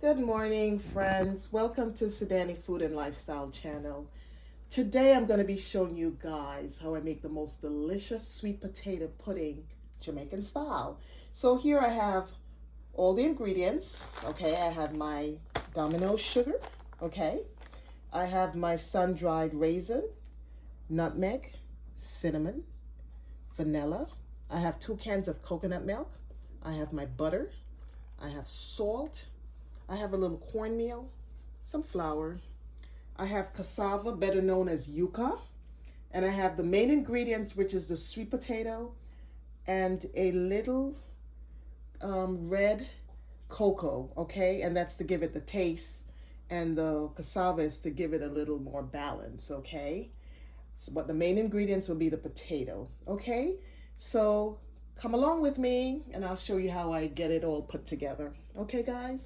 Good morning, friends. Welcome to Sudani Food and Lifestyle channel. Today I'm going to be showing you guys how I make the most delicious sweet potato pudding, Jamaican style. So here I have all the ingredients. Okay, I have my domino sugar. Okay, I have my sun-dried raisin, nutmeg, cinnamon, vanilla. I have 2 cans of coconut milk. I have my butter. I have salt. I have a little cornmeal, some flour. I have cassava, better known as yuca. And I have the main ingredients, which is the sweet potato and a little red cocoa, okay? And that's to give it the taste. And the cassava is to give it a little more balance, okay? So, but the main ingredients will be the potato, okay? So come along with me and I'll show you how I get it all put together. Okay, guys?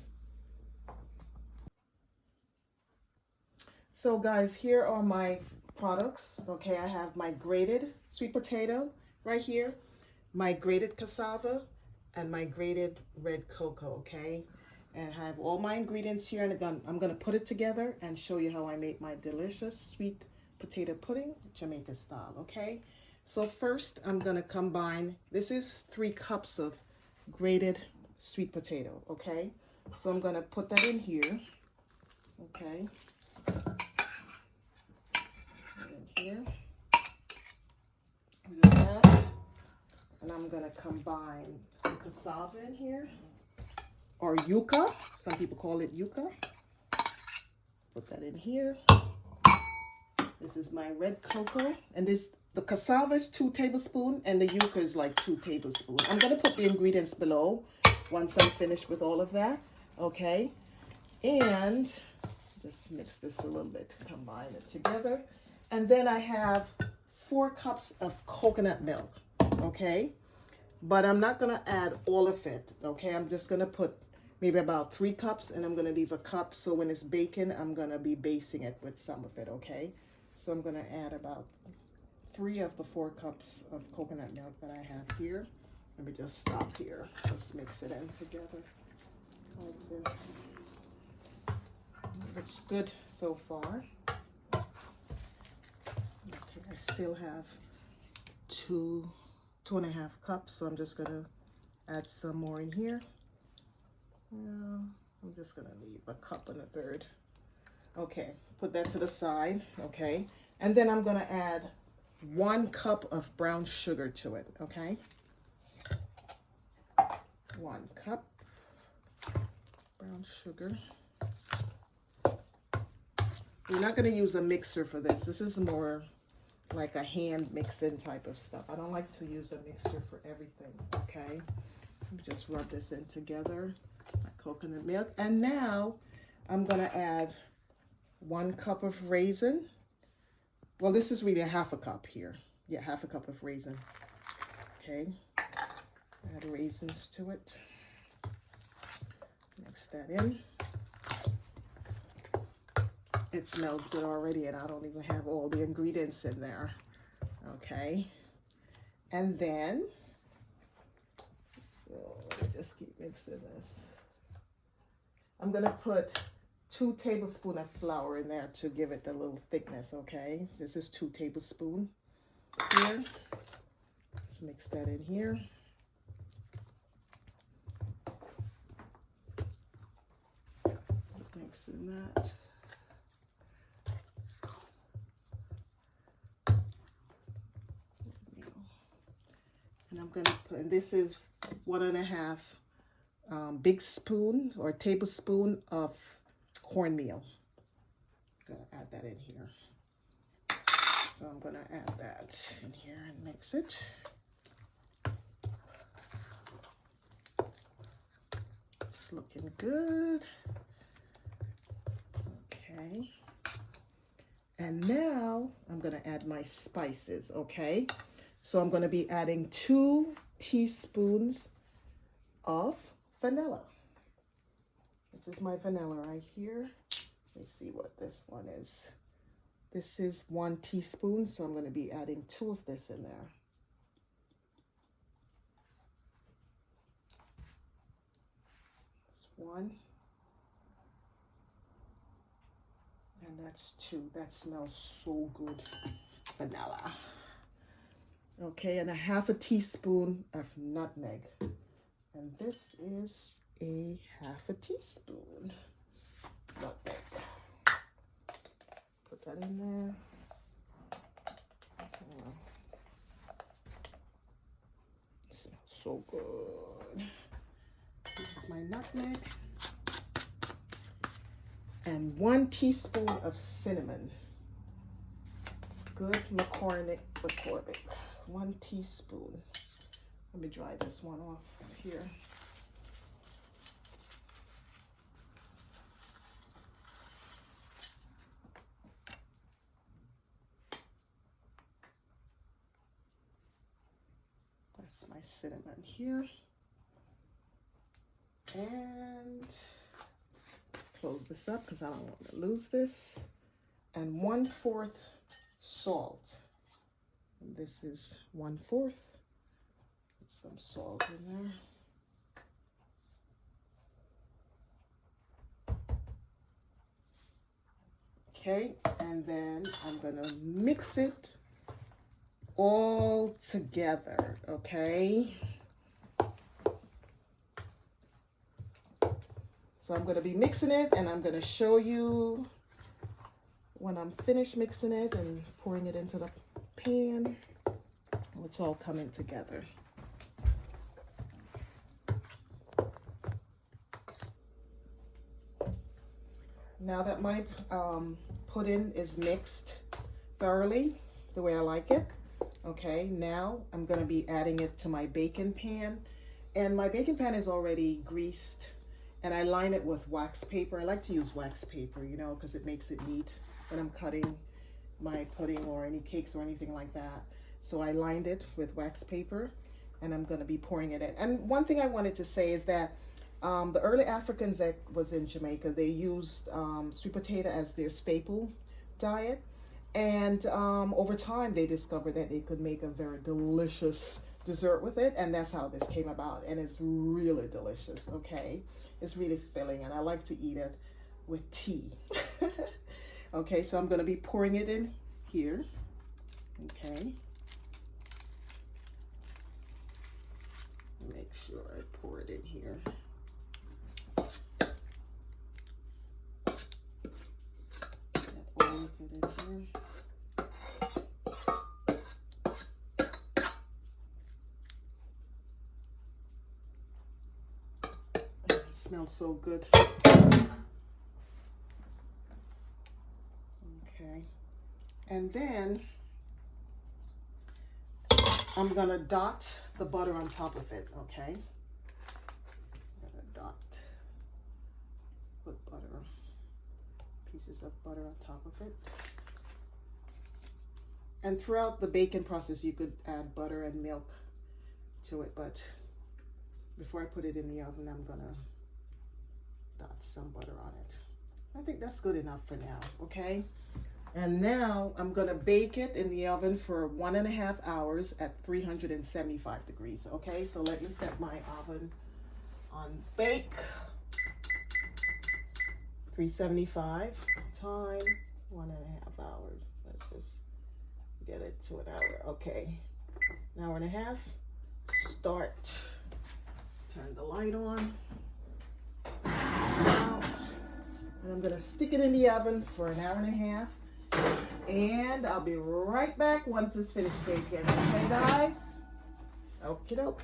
So guys, here are my products. Okay, I have my grated sweet potato right here, my grated cassava, and my grated red cocoa, okay? And I have all my ingredients here, and I'm gonna put it together and show you how I make my delicious sweet potato pudding, Jamaican style, okay? So first, I'm gonna combine, this is 3 cups of grated sweet potato, okay? So I'm gonna put that in here, okay? Here, do that, and I'm gonna combine the cassava in here, or yuca. Some people call it yuca. Put that in here. This is my red cocoa, and the cassava is 2 tablespoons, and the yuca is like 2 tablespoons. I'm gonna put the ingredients below once I'm finished with all of that. Okay, and just mix this a little bit to combine it together. And then I have 4 cups of coconut milk, okay? But I'm not gonna add all of it, okay? I'm just gonna put maybe about 3 cups, and I'm gonna leave a cup, so when it's baking, I'm gonna be basting it with some of it, okay? So I'm gonna add about 3 of the 4 cups of coconut milk that I have here. Let me just stop here, just mix it in together like this. Looks good so far. Okay, I still have 2.5 cups, so I'm just gonna add some more in here. I'm just gonna leave a cup and a third. Okay, put that to the side, okay? And then I'm gonna add 1 cup of brown sugar to it, okay? 1 cup brown sugar. We're not gonna use a mixer for this. This is more like a hand mixing type of stuff. I don't like to use a mixer for everything, okay? Just rub this in together, my coconut milk. And now I'm gonna add 1 cup of raisin. Well, this is really a 1/2 cup here. Yeah, 1/2 cup of raisin, okay? Add raisins to it. Mix that in. It smells good already, and I don't even have all the ingredients in there, okay? And then, let me just keep mixing this. I'm gonna put 2 tablespoons of flour in there to give it a little thickness, okay? This is 2 tablespoons here. Let's mix that in here. Mixing that. And I'm gonna put, and this is 1.5 big spoon or tablespoon of cornmeal. I'm gonna add that in here. So I'm gonna add that in here and mix it. It's looking good. Okay. And now I'm gonna add my spices, okay? So I'm going to be adding 2 teaspoons of vanilla. This is my vanilla right here. Let's see what this one is. This is 1 teaspoon, so I'm going to be adding 2 of this in there. That's 1. And that's 2. That smells so good. Vanilla. Okay, and a 1/2 teaspoon of nutmeg. And this is a 1/2 teaspoon nutmeg. Put that in there. It smells so good. This is my nutmeg. And 1 teaspoon of cinnamon. Good McCormick. 1 teaspoon. Let me dry this one off here. That's my cinnamon here. And close this up because I don't want to lose this. And 1/4 salt. And this is 1/4. Put some salt in there. Okay, and then I'm gonna mix it all together, okay? So I'm gonna be mixing it, and I'm gonna show you when I'm finished mixing it and pouring it into the pan, it's all coming together. Now that my pudding is mixed thoroughly the way I like it, okay, now I'm gonna be adding it to my baking pan. And my baking pan is already greased, and I line it with wax paper. I like to use wax paper, you know, because it makes it neat when I'm cutting my pudding or any cakes or anything like that. So I lined it with wax paper, and I'm going to be pouring it in. And one thing I wanted to say is that the early Africans that was in Jamaica, they used sweet potato as their staple diet. And over time, they discovered that they could make a very delicious dessert with it, and that's how this came about. And it's really delicious, okay? It's really filling, and I like to eat it with tea. Okay, so I'm going to be pouring it in here, okay? Make sure I pour it in here. Get all of it in here. It smells so good. Okay, and then I'm gonna dot the butter on top of it, okay? I'm gonna dot, put butter, pieces of butter on top of it. And throughout the baking process, you could add butter and milk to it, but before I put it in the oven, I'm gonna dot some butter on it. I think that's good enough for now, okay? And now I'm gonna bake it in the oven for 1.5 hours at 375 degrees, okay? So let me set my oven on bake. 375 time, 1.5 hours. Let's just get it to an hour, okay. An hour and a half, start. Turn the light on. And I'm gonna stick it in the oven for an hour and a half. And I'll be right back once it's finished baking. Okay, guys? Okie doke.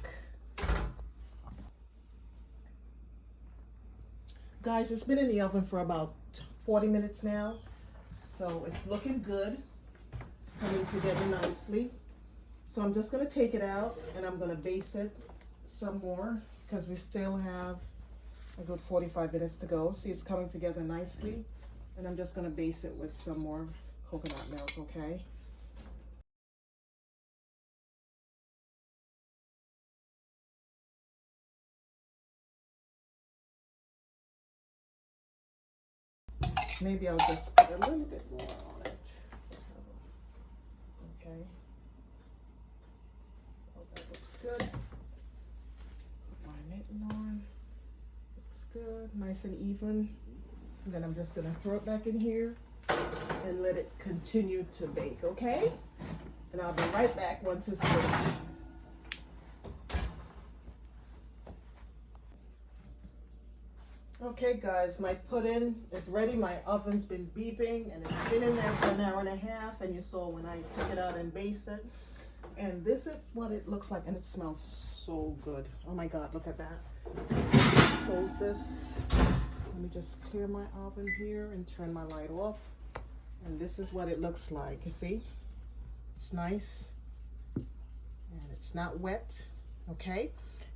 Guys, it's been in the oven for about 40 minutes now. So it's looking good. It's coming together nicely. So I'm just gonna take it out and I'm gonna baste it some more because we still have a good 45 minutes to go. See, it's coming together nicely. And I'm just gonna baste it with some more coconut milk, okay? Maybe I'll just put a little bit more on it. Okay. Oh, that looks good. Put my mitten on. Looks good, nice and even. And then I'm just gonna throw it back in here and let it continue to bake, okay? And I'll be right back once it's finished. Okay guys, my pudding is ready. My oven's been beeping and it's been in there for an hour and a half, and you saw when I took it out and basted. And this is what it looks like, and it smells so good. Oh my God, look at that. Close this. Let me just clear my oven here and turn my light off. And this is what it looks like. You see? It's nice. And it's not wet. Okay?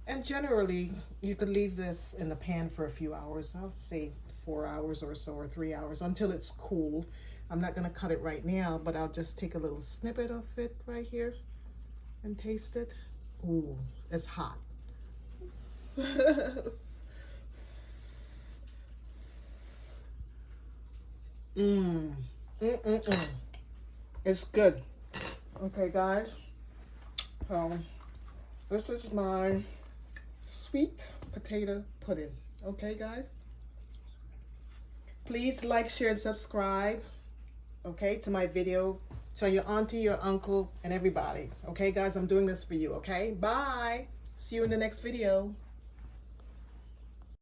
And generally, you could leave this in the pan for a few hours. I'll say 4 hours or so, or 3 hours, until it's cool. I'm not going to cut it right now, but I'll just take a little snippet of it right here and taste it. Ooh, it's hot. It's good. Okay, guys. This is my sweet potato pudding. Okay, guys? Please like, share, and subscribe, okay, to my video. Tell your auntie, your uncle, and everybody. Okay, guys? I'm doing this for you, okay? Bye. See you in the next video.